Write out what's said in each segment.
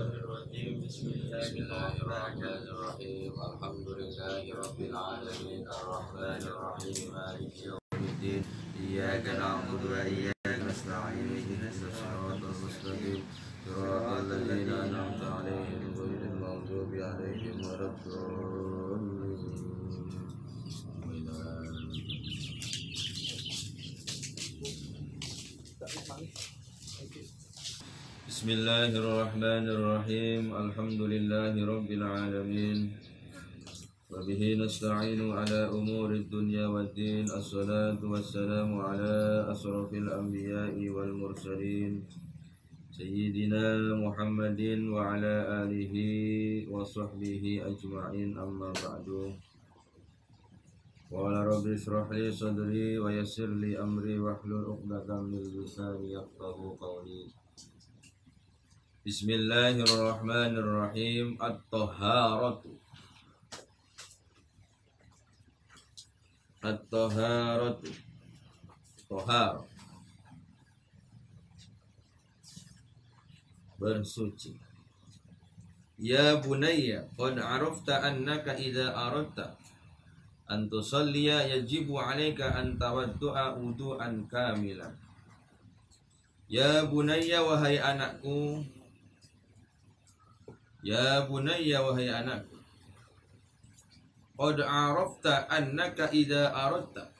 Bismillahirrahmanirrahim. Bismillahirrahmanirrahim. Alhamdulillahirabbil alamin arrahmanirrahim maliki yaumiddin. Iyyaka na'budu wa iyyaka nasta'in ihdinas siratal mustaqim. Shiratal ladzina an'amta 'alaihim ghairil maghdubi 'alaihim waladdallin. Bismillahirrahmanirrahim. Alhamdulillahirabbil alamin. Wa bihi nasta'inu ala umurid dunya waddin. Assalatu wassalamu ala asrafil anbiya'i wal mursalin Sayyidina Muhammadin wa ala alihi wa sahbihi ajma'in, amma ba'du. Qala rabbi shrah li sadri wa yassir li amri wahlul 'uqdatam min lisani yafqahu qawli. Bismillahirrahmanirrahim. At-taharatu. At-taharatu. Tahar. Bersuci. Ya bunayya, qad arafta annaka idza aradta an tusalliya yajibu 'alaika an tawaddu'a wudu'an kamilan. Ya bunayya, wahai anakku. Ya bunayya, wahai anakku, qad arafta annaka idza aradta,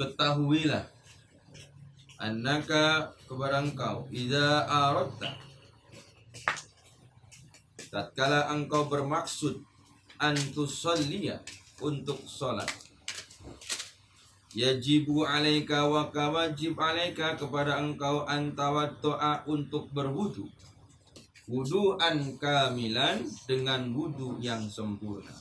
ketahuilah, annaka, kepada engkau, idza aradta, tatkala engkau bermaksud, an tusalliya, untuk salat, yajibu alaika, wa wajib alaika, kepada engkau, an tawaddu'a, untuk berwudu, wudu'an kamilan, dengan wudu yang sempurna.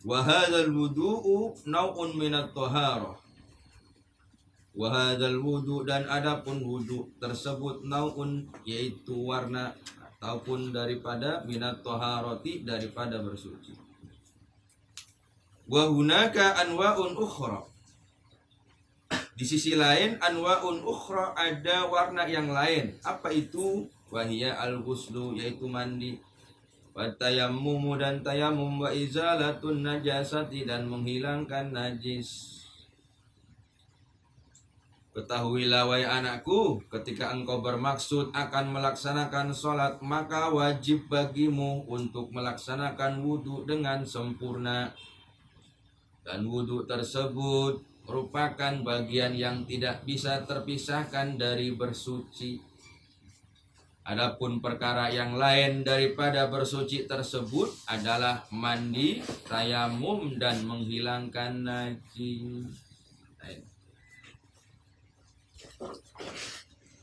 Wa hadzal wudu'u nau'un minat taharah. Wa hadzal wudu', dan adapun wudu tersebut, nau'un, yaitu warna ataupun daripada, minat taharati, daripada bersuci. Wa hunaka anwa'un ukhra, di sisi lain, anwa'un ukhra, ada warna yang lain. Apa itu? Wahia al-ghuslu, yaitu mandi, wa tayammumu, dan tayamum, wa izalatun najasati, dan menghilangkan najis. Ketahuilah, wahai anakku, ketika engkau bermaksud akan melaksanakan sholat, maka wajib bagimu untuk melaksanakan wudu dengan sempurna. Dan wudu tersebut merupakan bagian yang tidak bisa terpisahkan dari bersuci. Adapun perkara yang lain daripada bersuci tersebut adalah mandi, tayamum, dan menghilangkan najis.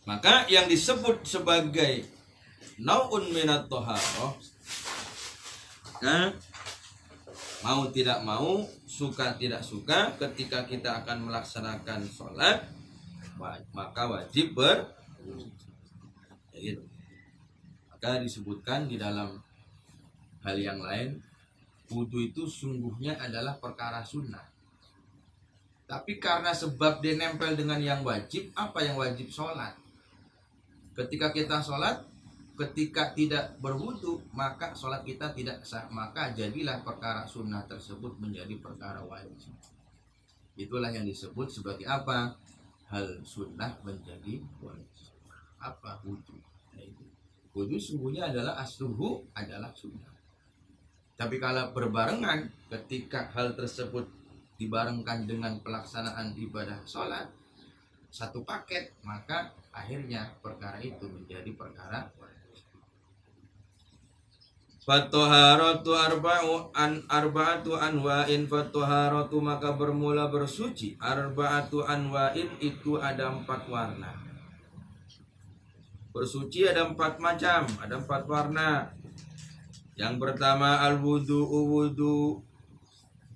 Maka yang disebut sebagai nau'un minat taharah, mau tidak mau, suka tidak suka, ketika kita akan melaksanakan sholat, maka wajib berwudu. Maka disebutkan di dalam hal yang lain, wudu itu sungguhnya adalah perkara sunnah. Tapi karena sebab dia nempel dengan yang wajib, apa yang wajib? Sholat. Ketika kita sholat, ketika tidak berwudu, maka sholat kita tidak sah. Maka jadilah perkara sunnah tersebut menjadi perkara wajib. Itulah yang disebut sebagai apa? Hal sunnah menjadi wajib. Apa? Wudu. Wudu sungguhnya adalah asluhu, adalah sunnah. Tapi kalau berbarengan, ketika hal tersebut dibarengkan dengan pelaksanaan ibadah sholat, satu paket, maka akhirnya perkara itu menjadi perkara wajib. Fat-taharatu arba'atu anwa'in. Fat-taharatu, maka bermula bersuci, arba'atu anwa'in, itu ada 4 warna. Bersuci ada 4 macam, ada 4 warna. Yang pertama al-wudu'u, wudu.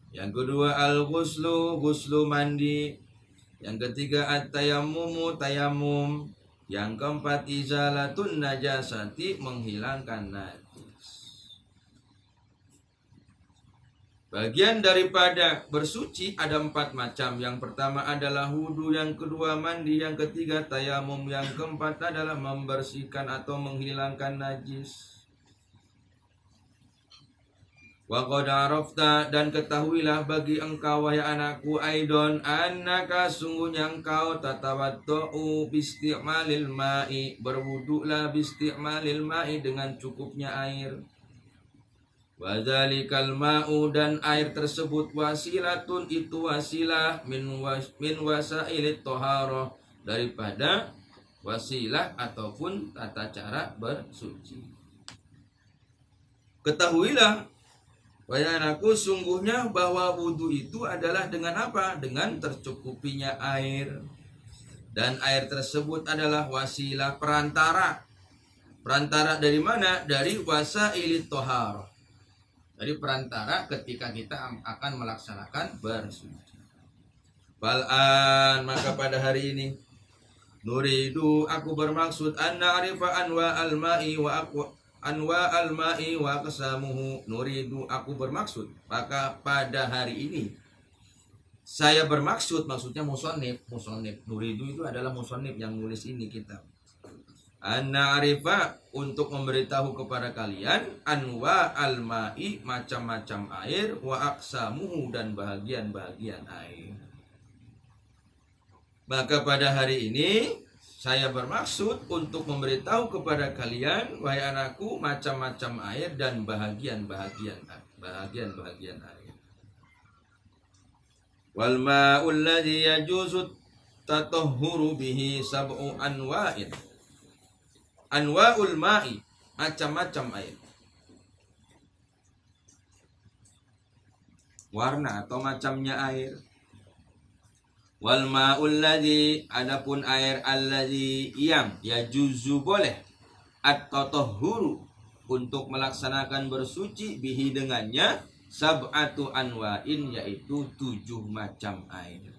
Yang kedua al-ghuslu, ghuslu, mandi. Yang ketiga at-tayammumu, tayamum. Yang keempat izalatun najasati, menghilangkan najis. Bagian daripada bersuci ada 4 macam. Yang pertama adalah wudu, yang kedua mandi, yang ketiga tayamum, yang keempat adalah membersihkan atau menghilangkan najis. Wa qad arafta, dan ketahuilah bagi engkau wahai anakku, aidon annaka, sungguhnya engkau, tatawaddu bisti'malil ma'i, berwudulah bisti'malil ma'i, dengan cukupnya air. Wa dzalikal ma'u, dan air tersebut, wasilatun, itu wasilah, min wasailit thaharah, daripada wasilah ataupun tata cara bersuci. Ketahuilah wahai anakku, sungguhnya bahwa wudu itu adalah dengan apa? Dengan tercukupinya air. Dan air tersebut adalah wasilah, perantara. Perantara dari mana? Dari wasailit thaharah. Dari perantara ketika kita akan melaksanakan bersuci. Bal'an, maka pada hari ini, nuridu, aku bermaksud, an na'rifa anwa al-ma'i wa aqsamuhu. Nuridu, aku bermaksud, maka pada hari ini saya bermaksud, maksudnya musonif. Nuridu itu adalah musonif yang nulis ini kitab. An-na'rifa, untuk memberitahu kepada kalian, anwa al-ma'i, macam-macam air, wa aqsamuhu, dan bahagian-bahagian air. Maka pada hari ini saya bermaksud untuk memberitahu kepada kalian wahai anakku, macam-macam air dan bahagian-bahagian air. Wal ma'ul ladzi yajuzu tatahhuru bihi sab'u anwa'in. Anwa'ul ma'i, macam-macam air. Warna atau macamnya air. Wal ma'ul ladzi, adapun air alladzi, yang yajuzu, boleh, at-tatahhuru, untuk melaksanakan bersuci, bihi, dengannya, sab'atu anwa'in, yaitu 7 macam air.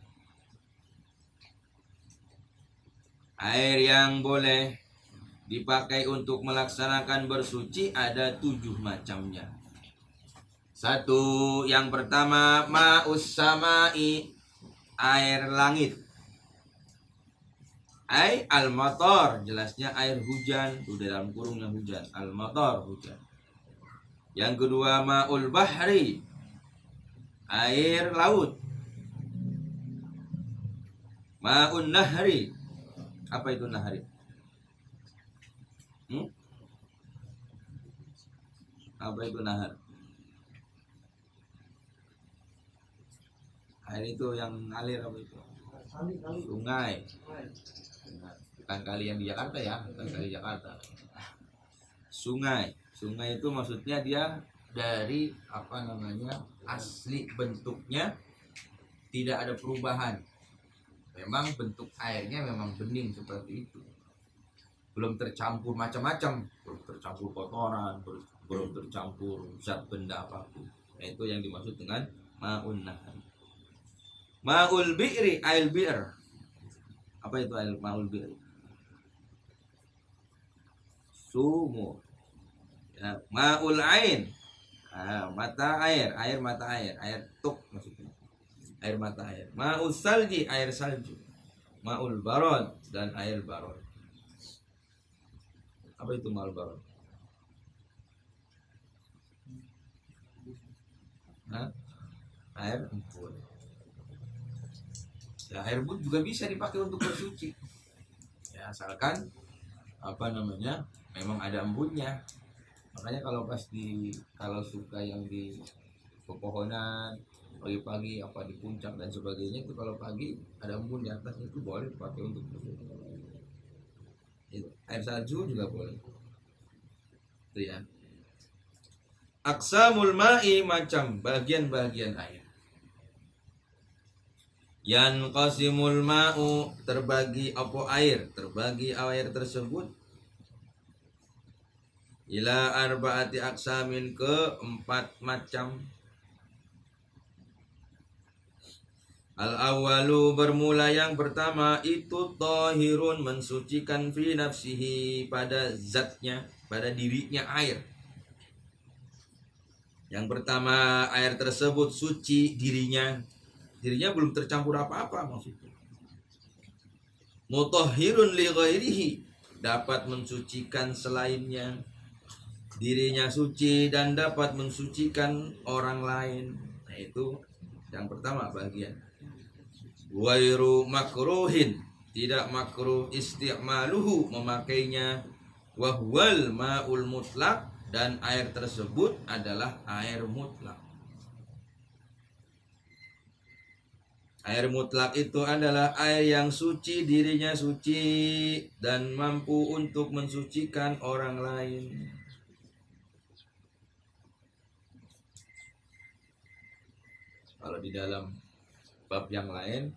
Air yang boleh dipakai untuk melaksanakan bersuci ada 7 macamnya. Satu, yang pertama, ma'us sama'i, air langit. Al-matar, jelasnya air hujan, itu dalam kurungnya hujan. Al-matar, hujan. Yang kedua, ma'ul bahri, air laut. Ma'un nahri, apa itu nahri? Apa itu nahar? Air itu yang ngalir, apa itu? Sungai. Bukan kali yang di Jakarta ya, bukan kali Jakarta. Sungai. Sungai itu maksudnya dia dari asli bentuknya tidak ada perubahan. Memang bentuk airnya memang bening seperti itu. Belum tercampur macam-macam, belum tercampur kotoran, belum tercampur zat benda apapun. Nah, itu yang dimaksud dengan ma'un nahar. Ma'ul bi'ri, air bi'r. Apa itu air ma'ul bi'ri? Sumur. Ya, ma'ul ain, mata air, air mata air, air tuk maksudnya. Air mata air. Ma'ul salji, air salju. Ma'ul barod, dan air barod. Apa itu ma'ul barod? Air embun. Ya, air embun juga bisa dipakai untuk bersuci. Ya, asalkan memang ada embunnya. Makanya kalau suka yang di pepohonan pagi-pagi, apa di puncak dan sebagainya, itu kalau pagi ada embun di atasnya, itu boleh dipakai untuk bersuci. Air salju juga boleh. Itu ya. Aqsamul ma'i, macam bagian-bagian air. Yanqasimul ma'u, terbagi air tersebut ila arba'ati aqsamin, ke 4 macam. Al-awwalu, bermula yang pertama, itu tahirun, mensucikan, fi nafsihi, pada zatnya, pada dirinya air. Yang pertama, air tersebut suci dirinya belum tercampur apa-apa maksudnya. Mutahhirun li ghairihi, dapat mensucikan selainnya. Dirinya suci dan dapat mensucikan orang lain. Nah, itu yang pertama bagian. Wairu makruhin, tidak makruh isti'maluhu, memakainya. Wahwal ma'ul mutlak, dan air tersebut adalah air mutlak. Air mutlak itu adalah air yang suci, dirinya suci, dan mampu untuk mensucikan orang lain. Kalau di dalam bab yang lain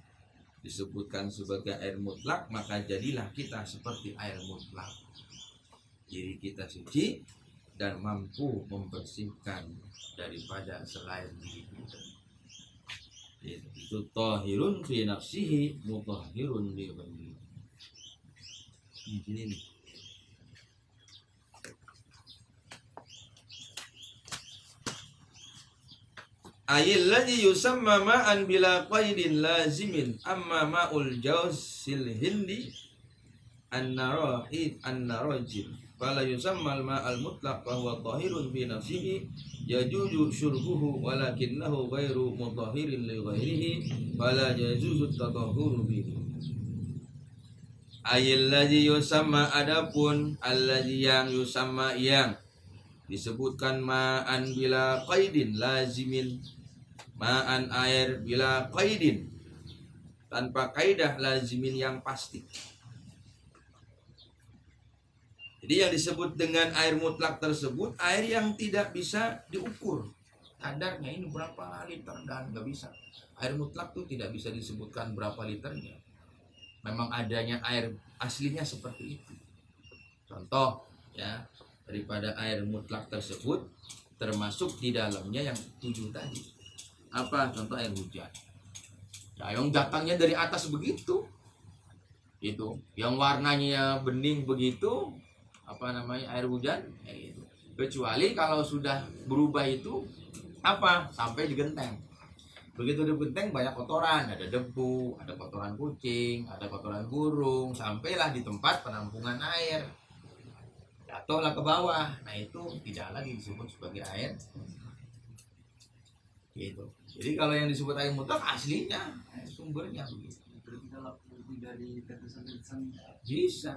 disebutkan sebagai air mutlak, maka jadilah kita seperti air mutlak. Diri kita suci dan mampu membersihkan daripada selain diri kita. Itu tahirun fi nafsihi mutahhirun li ghairihi. Ini nih. Ayil ladzi yusamma ma'an bila qaidin lazimin amma ma'ul jawzil hindi an-narajil fala yusamma al-ma'al mutlaq fa huwa tahirun fi nafsihi yajuzu syurbuhu walakinnahu ghairu mutahhirin li ghairihi fala yajuzu at-tatahhuru bihi. Ayil ladzi yusamma, adapun alladzi yang yusamma yang disebutkan ma'an bila qaidin lazimin, ma'an air bila qaidin tanpa kaidah, lazimin yang pasti. Jadi yang disebut dengan air mutlak tersebut air yang tidak bisa diukur kadarnya, ini berapa liter, dan nggak bisa. Air mutlak tuh tidak bisa disebutkan berapa liternya. Memang adanya air aslinya seperti itu. Contoh ya, daripada air mutlak tersebut termasuk di dalamnya yang 7 tadi. Apa? Contoh air hujan. Ya, yang datangnya dari atas begitu. Itu, yang warnanya bening begitu, apa namanya, air hujan, gitu. Kecuali kalau sudah berubah itu apa? Sampai di genteng. Begitu di genteng banyak kotoran, ada debu, ada kotoran kucing, ada kotoran burung, sampailah di tempat penampungan air. Jatuhlah ke bawah. Nah, itu tidak lagi disebut sebagai air. Gitu. Jadi kalau yang disebut air mutlak aslinya, sumbernya begitu. Berarti kalau lebih dari tetesan-tetesan Bisa.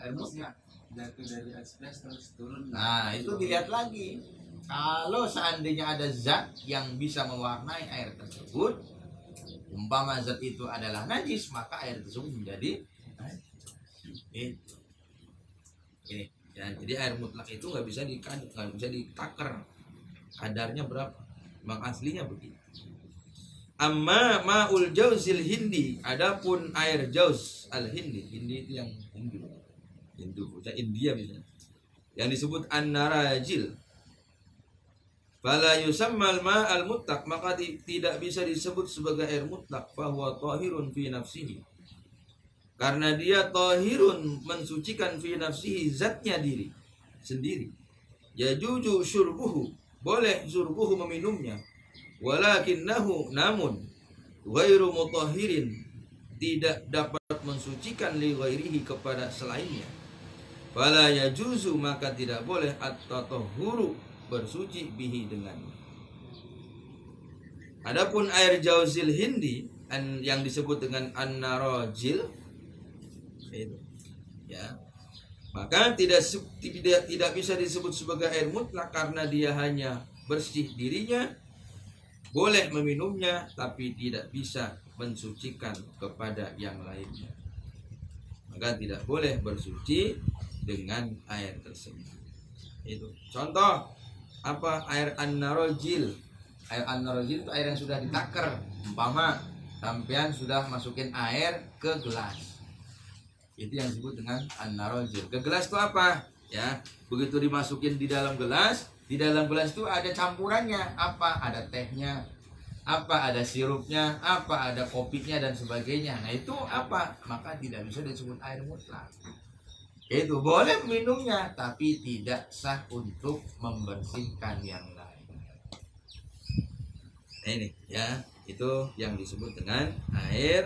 air mutlak jatuh dari atas terus turun. Nah, itu dilihat lagi. Kalau seandainya ada zat yang bisa mewarnai air tersebut, umpama zat itu adalah najis, maka air tersebut menjadi najis. Ini ya, jadi air mutlak itu nggak bisa ditaker kadarnya berapa, memang aslinya begitu. Amma ma'ul jauzil hindi, adapun air jauz al hindi, hindi itu yang Hindu, India misalnya, yang disebut an-narajil, fala yusammal ma'al mutlaq, maka tidak bisa disebut sebagai air mutlak, fahuwa tahirun fi nafsihi, karena dia tahirun, mensucikan, fi nafsihi, zatnya diri sendiri. Yajuju syurbuhu, boleh syurbuhu meminumnya, walakinnahu, namun ghairu mutahhirin, tidak dapat mensucikan, li ghairihi, kepada selainnya. Fala yajuzu, maka tidak boleh at-tatahhuru, bersuci, bihi, dengannya. Adapun air jauzil hindi yang disebut dengan an-narajil itu ya, maka tidak bisa disebut sebagai air mutlak karena dia hanya bersih dirinya, boleh meminumnya tapi tidak bisa mensucikan kepada yang lainnya, maka tidak boleh bersuci dengan air tersebut. Itu contoh apa? Air an-narajil. Air an-narajil itu air yang sudah ditaker. Umpama sampean sudah masukin air ke gelas, itu yang disebut dengan an-narajil. Ke gelas itu apa? Ya, begitu dimasukin di dalam gelas itu ada campurannya. Apa? Ada tehnya, apa ada sirupnya, apa ada kopinya dan sebagainya. Nah, itu apa? Maka tidak bisa disebut air mutlak. Itu boleh minumnya tapi tidak sah untuk membersihkan yang lain. Nah, ini ya, itu yang disebut dengan air.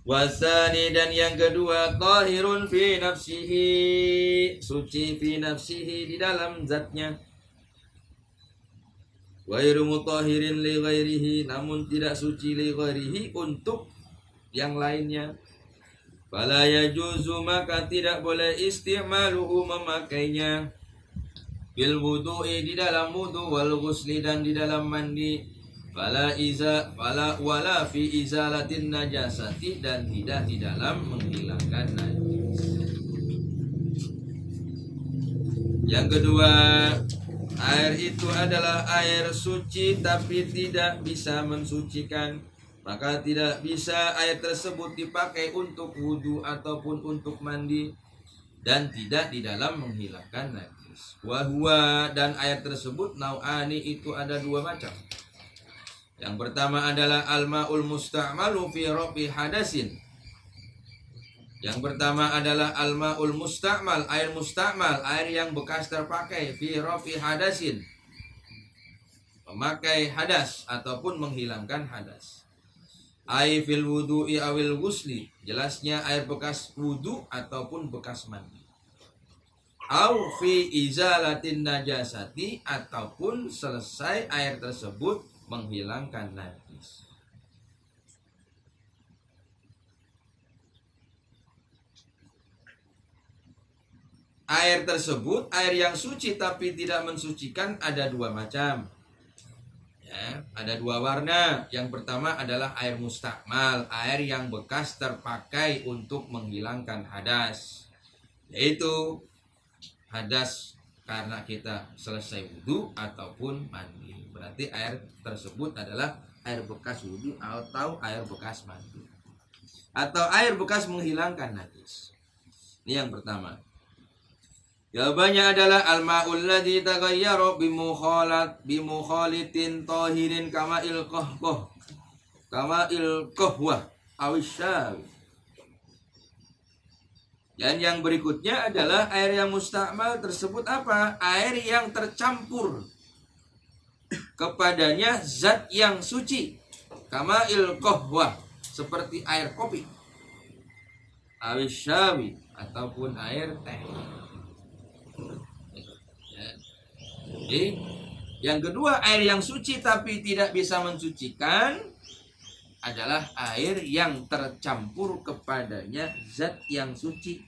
Wasani, dan yang kedua, tahirun fi nafsihi, suci fi nafsihi, di dalam zatnya. Ghairu mutahirin li ghairihi, namun tidak suci li ghairihi, untuk yang lainnya. Fala yajuzu, maka tidak boleh isti'maluhu, memakainya, bil wudu'i, di dalam wudu, wal ghusli, dan di dalam mandi. Wala fi izalatin najasati, dan tidak di dalam menghilangkan najis. Yang kedua, air itu adalah air suci tapi tidak bisa mensucikan, maka tidak bisa air tersebut dipakai untuk wudu ataupun untuk mandi, dan tidak di dalam menghilangkan najis. Wahwa, dan air tersebut nau'ani, itu ada dua macam. Yang pertama adalah al-ma'ul musta'malu fi rafi hadasin. Yang pertama adalah al-ma'ul musta'mal, air musta'mal, air yang bekas terpakai, fi rafi hadasin, memakai hadas ataupun menghilangkan hadas. Ai fil wudu'i awil ghusli, jelasnya air bekas wudu ataupun bekas mandi. Au fi izalatin najasati, ataupun selesai air tersebut menghilangkan najis. Air tersebut, air yang suci tapi tidak mensucikan, ada dua macam. Ya, ada dua warna. Yang pertama adalah air mustakmal, air yang bekas terpakai untuk menghilangkan hadas, yaitu hadas karena kita selesai wudhu ataupun mandi. Berarti air tersebut adalah air bekas wudhu atau air bekas mandi, atau air bekas menghilangkan najis. Ini yang pertama. Jawabannya adalah al-ma'ul ladzi taghayyara bimukhalitin tahirin kama'il qahwah awisyawi. Dan yang berikutnya adalah air yang mustakmal tersebut apa? Air yang tercampur kepadanya zat yang suci, kama'il qahwah, seperti air kopi, awisyawi, ataupun air teh. Jadi yang kedua, air yang suci tapi tidak bisa mensucikan adalah air yang tercampur kepadanya zat yang suci,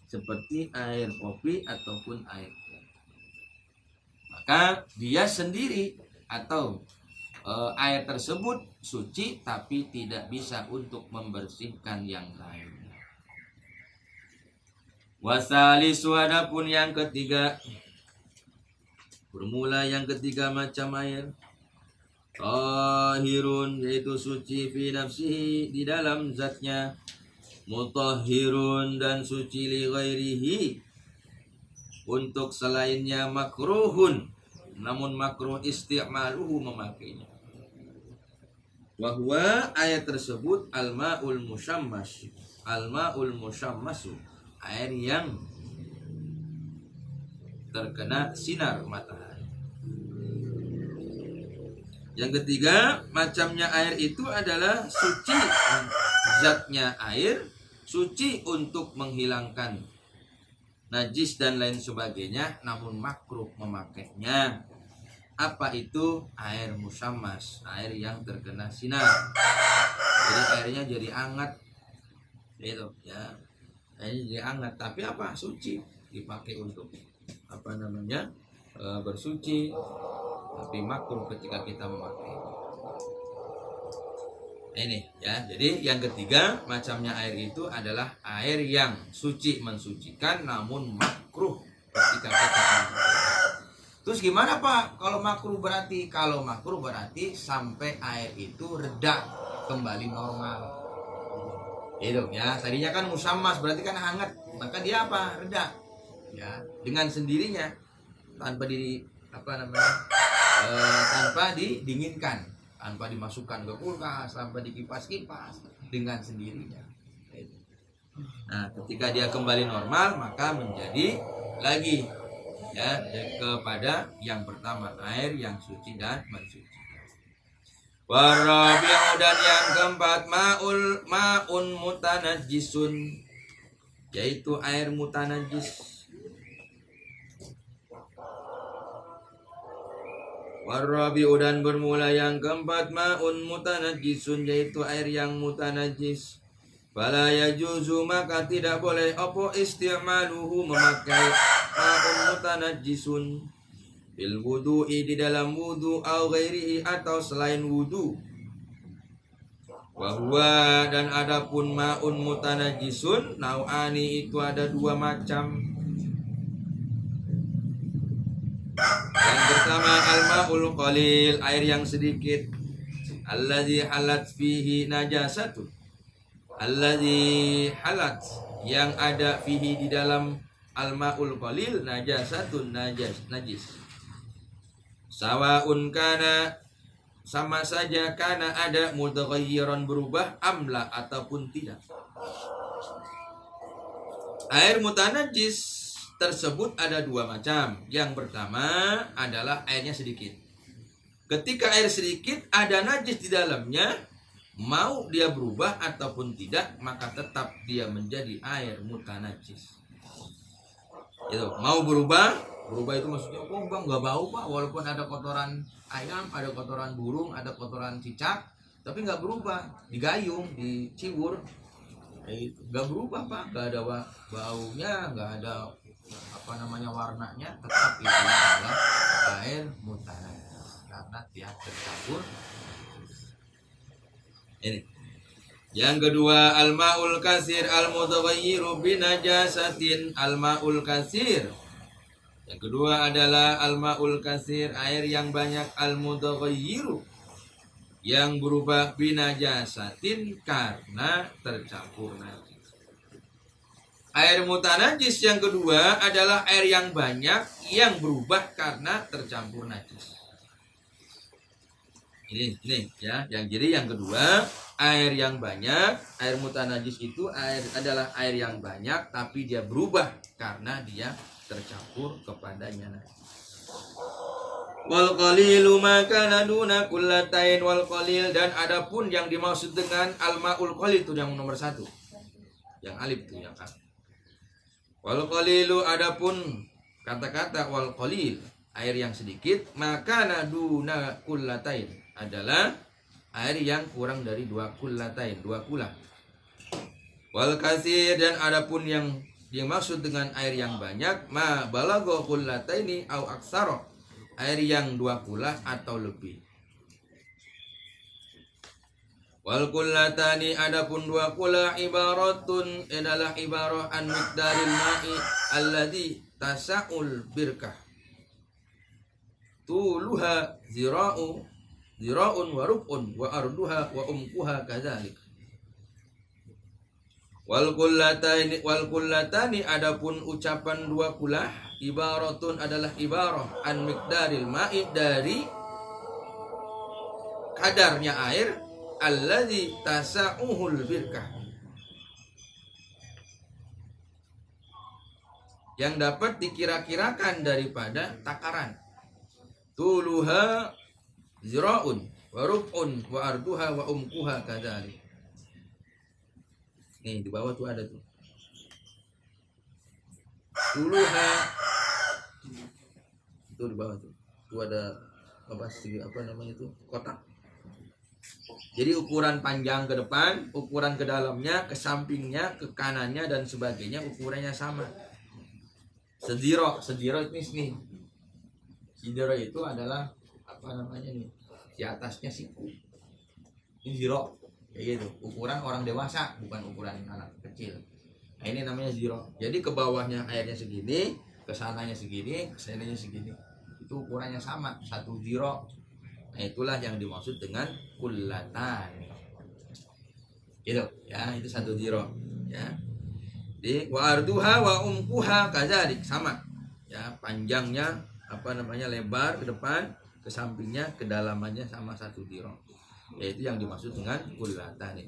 seperti air kopi ataupun air teh. Maka dia sendiri atau air tersebut suci tapi tidak bisa untuk membersihkan yang lain. Wasalisu, adapun yang ketiga, formula yang ketiga macam air, tahirun, yaitu suci fi nafsihi, di dalam zatnya, mutahhirun, dan suci li ghairihi, untuk selainnya, makruhun, namun makruh isti'maluhu, memakainya. Wahwa, ayat tersebut, al-ma'ul musyammas, al-ma'ul musyammasu, air yang terkena sinar matahari. Yang ketiga, macamnya air itu adalah suci zatnya air, suci untuk menghilangkan najis dan lain sebagainya, namun makruh memakainya. Apa itu? Air musyammas, air yang terkena sinar. Jadi airnya jadi hangat, itu ya, airnya jadi hangat, tapi apa? Suci, dipakai untuk bersuci, tapi makruh ketika kita memakai. Ini ya, jadi yang ketiga macamnya air itu adalah air yang suci mensucikan, namun makruh ketika kita memakai. Terus gimana Pak kalau makruh? Berarti kalau makruh berarti sampai air itu reda kembali normal. Itu ya, tadinya kan musammas berarti kan hangat, maka dia apa? Reda. Ya, dengan sendirinya, tanpa tanpa didinginkan, tanpa dimasukkan ke kulkas, tanpa dikipas-kipas, dengan sendirinya. Nah, ketika dia kembali normal, maka menjadi lagi ya, kepada yang pertama, air yang suci dan mensucikan. Warabi'u dan yang keempat, ma'un mutanajjisun, yaitu air mutanajis. Warabi'u dan bermula yang keempat, ma'un mutanajjisun, yaitu air yang mutanajis. Fala yajuzu, maka tidak boleh apa isti'maluhu, memakai ma'un mutanajjisun bil wudu'i, di dalam wudu, au ghairihi, atau selain wudu. Wa huwa, dan adapun ma'un mutanajjisun, nau'ani, itu ada dua macam. Yang pertama, al-ma'ul qalil, air yang sedikit, alladzi halat fihi najasatun, alladzi halat, yang ada fihi, di dalam al-ma'ul qalil, najasatun, najis. Sawaun kana, sama saja, kana ada, mutaghayyiran, berubah, amla, ataupun tidak. Air mutanajis tersebut ada dua macam. Yang pertama adalah airnya sedikit. Ketika air sedikit ada najis di dalamnya, mau dia berubah ataupun tidak, maka tetap dia menjadi air mutanajis. Itu mau berubah itu maksudnya, oh bang, nggak bau pak, walaupun ada kotoran ayam, ada kotoran burung, ada kotoran cicak, tapi nggak berubah, digayung, diciwur, nggak berubah pak, nggak ada baunya, nggak ada warnanya, tetap itu adalah air mutanajis karena dia tercampur. Ini yang kedua, al-ma'ul kasir al-mutaghayyiru binajasatin, al-ma'ul kasir. Yang kedua adalah al-ma'ul kasir, air yang banyak, al-mutaghayyiru, yang berubah, binajasatin, karena tercampur najis. Air mutanajis yang kedua adalah air yang banyak yang berubah karena tercampur najis. Ini ya, jadi yang kedua, air yang banyak, air mutanajis itu adalah air yang banyak tapi dia berubah karena dia tercampur kepadanya. Wal qalilu ma kana duna kullatain, wal qalil, dan adapun yang dimaksud dengan al-ma'ul qalil itu yang nomor 1. Yang alif itu ya kan. Wal qalilu, adapun kata-kata wal qalil, air yang sedikit, maka duna kullatain, adalah air yang kurang dari 2 kullatain, 2 kula. Wal kasir, dan adapun yang dimaksud dengan air yang banyak, ma balagha kullataini au aksara, air yang 2 kula atau lebih. Wal kullatani, adapun 2 kula, ibaratun, adalah ibarah an miqdaril ma'i alladhi tasa'ul birkah, tuluha zira'un wa rub'un wa arduha wa umkuha kadzalik. Wal kullatani, adapun ucapan 2 kula, ibaratun, adalah ibarah an miqdaril ma'i, dari kadarnya air, alladzi tasa'uhul birkah, yang dapat dikira-kirakan daripada takaran. Tuluha zira'un wa rub'un wa arduha wa umkuha kadzalik. Nih di bawah tuh ada tuh. Tuluha itu di bawah tuh. Tuh ada apa namanya tuh? Kotak. Jadi ukuran panjang ke depan, ukuran ke dalamnya, ke sampingnya, ke kanannya dan sebagainya ukurannya sama. Sediro ini nih. Sediro itu adalah apa namanya nih? Di atasnya siku. Ini zero. Kayak gitu, ukuran orang dewasa, bukan ukuran anak kecil. Nah, ini namanya zero. Jadi ke bawahnya airnya segini, ke sananya segini, ke sananya segini. Itu ukurannya sama, 1 zero. Nah, itulah yang dimaksud dengan kullatan. Gitu, ya, itu 1 zero, ya. Di wa arduha wa umkuha kadzalik, sama. Ya, panjangnya lebar ke depan, ke sampingnya, kedalamannya sama 1 zero. Yaitu yang dimaksud dengan kullatani.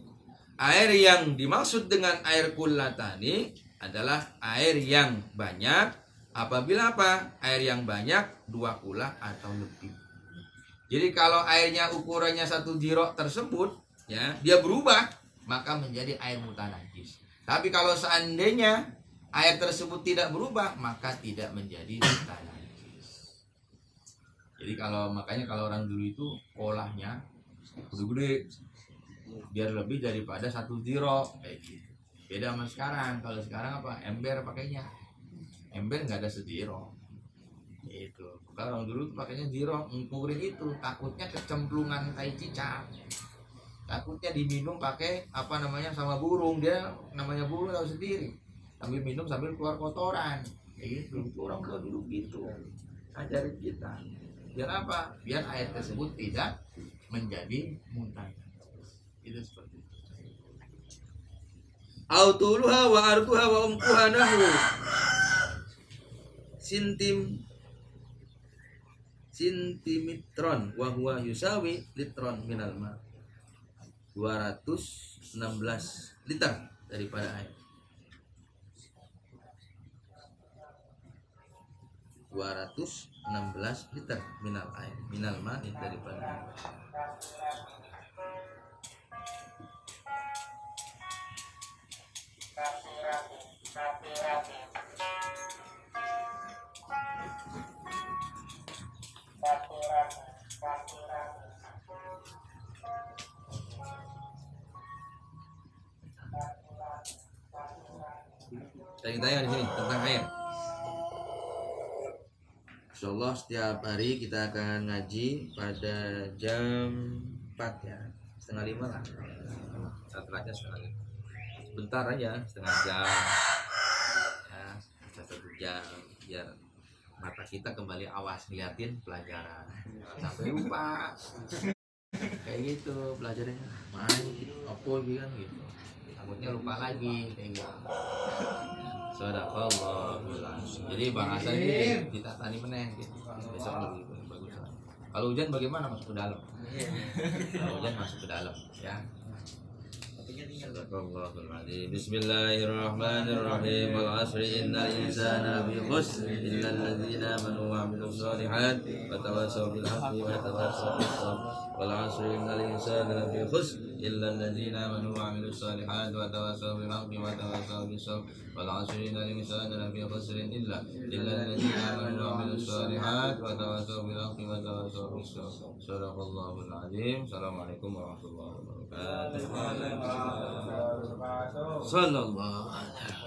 Air yang dimaksud dengan air kullatani adalah air yang banyak Apabila apa? Air yang banyak 2 kula atau lebih. Jadi kalau airnya ukurannya 1 dirok tersebut, ya, dia berubah, maka menjadi air mutanajis. Tapi kalau seandainya air tersebut tidak berubah, maka tidak menjadi mutanajis. Jadi makanya kalau orang dulu itu olahnya gede-gede biar lebih daripada 1 dirok kayak gitu. Beda sama sekarang. Kalau sekarang apa? Ember pakainya. Ember nggak ada sediro. Itu. Kalau orang dulu pakainya diro, ngukurin itu. Takutnya kecemplungan tai cicak. Takutnya diminum pakai sama burung. Dia namanya burung tahu sendiri. Sambil minum sambil keluar kotoran. Kayak gitu. Itu orang tua dulu gitu. Ajarin kita. Biar apa? Biar air tersebut tidak menjadi muntah. Itu seperti itu. Autuluha wa arduha wa umkuha nahu sintimitron wa huwa yusawi litron minal ma. 216 liter daripada air. 216 liter minal air. Minal ma daripada air. Saya tanya di sini tentang air. Insyaallah setiap hari kita akan ngaji pada jam 4 ya, 4:30 lah. Rata-rata 4:30. Sebentar aja, setengah jam. Ya, 1 jam biar mata kita kembali awas ngeliatin pelajaran. Sampai lupa. Kayak gitu pelajarannya. Main gitu, apa gitu. Takutnya lupa lagi kayak gitu. Sadaqallah. Jadi bahasa ini kita tani meneh gitu. Besok lebih bagus. Kalau hujan bagaimana masuk ke dalam? Kalau hujan masuk ke dalam ya. Bismillahirrahmanirrahim. Wal 'asri innal insana lafi khusr illal ladzina amanu wa 'amilus solihati wa tawassaw bil haqqi wa tawassaw bis sabr. Wal 'asri innal insana lafi khusr illal ladzina amanu wa 'amilus solihati wa tawassaw bil haqqi wa tawassaw bis sabr. Wal 'asri innal insana lafi khusr illal ladzina amanu wa 'amilus solihati wa tawassaw bil haqqi wa tawassaw bis sabr. Shadaqallahul 'azim. Assalamualaikum warahmatullahi wabarakatuh. Sallallahu alaihi